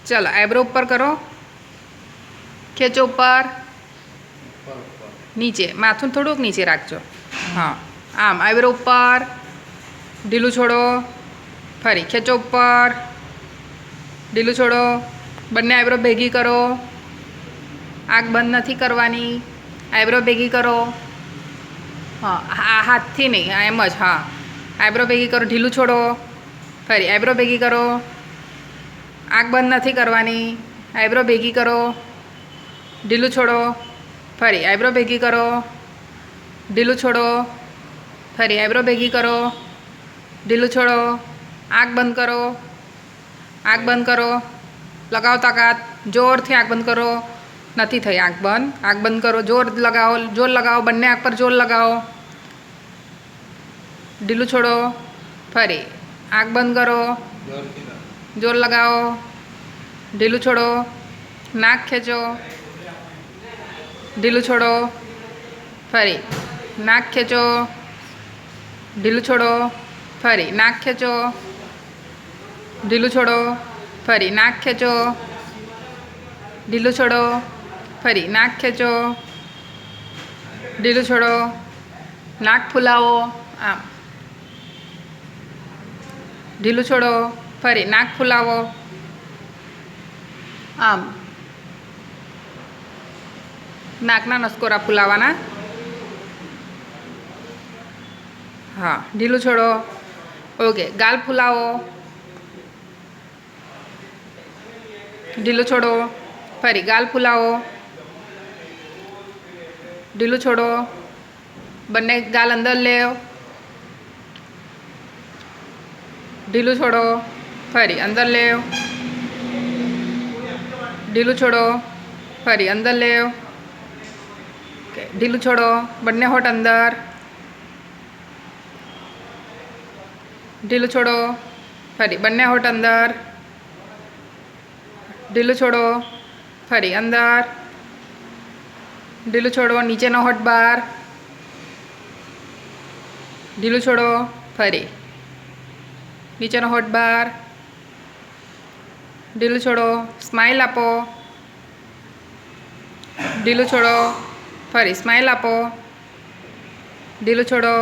चलो आईब्रो ऊपर करो, खेचो ऊपर, नीचे माथुं थोड़ुंक नीचे राखजो। हाँ आम आईब्रो ऊपर, ढीलू छोड़ो, फरी खेचो ऊपर, ढीलू छोड़ो, बने आईब्रो भेगी करो, आँख बंद नहीं करवानी, आईब्रो भेगी करो। हाँ हाथ थी नहीं, एम ज हाँ आईब्रो भेगी करो, ढीलू छोड़ो, फरी आईब्रो भेगी करो, आँख बंद नहीं करवानी, आईब्रो भेगी करो, ढीलू छोड़ो, फरी आईब्रो भेगी करो, ढीलू छोड़ो, फरी आईब्रो भेगी करो, ढीलू छोड़ो, आँख बंद करो, आँख बंद करो, लगाओ ताकत, जोर थी आँख बंद करो, नहीं थी आँख बंद करो, जोर लगाओ, बन्ने आँख पर जोर लगाओ, ढीलू छोड़ो, फरी आँख बंद करो, जोर लगाओ, ढीलू छोड़ो, नाक खेचो, ढीलू छोड़ो, फरी नाक खेचो, ढीलू छोड़ो, फरी नाक खेचो, ढीलू छोड़ो, फरी नाक खेचो, ढीलू छोड़ो, फरी नाक खेचो, ढीलू छोड़ो, नाक फुलावो, आम ढीलू छोड़ो, फरी नाक फुलावो, आम नाकना नसकोरा फुलावाना। हाँ ढीलू छोड़ो, ओके गाल फुलावो, ढीलू छोड़ो, फरी गाल फुलावो, ढीलू छोड़ो, बन्ने गाल अंदर ले, ढीलू छोड़ो, फरी अंदर ले, ढीलू छोड़ो, फरी अंदर ले, ढीलू छोड़ो, बन्ने होठ अंदर, ढीलू छोड़ो, फरी बन्ने होठ अंदर, ढीलू छोड़ो, फरी अंदर, ढीलू छोड़ो, नीचेनो होठ बार, ढीलू छोड़ो, फरी नीचेनो होठ बार, ढीलू छोड़ो, स्माइल आपो, ढीलू छोड़ो, फरी स्माइल आपो, ढीलू छोड़ो,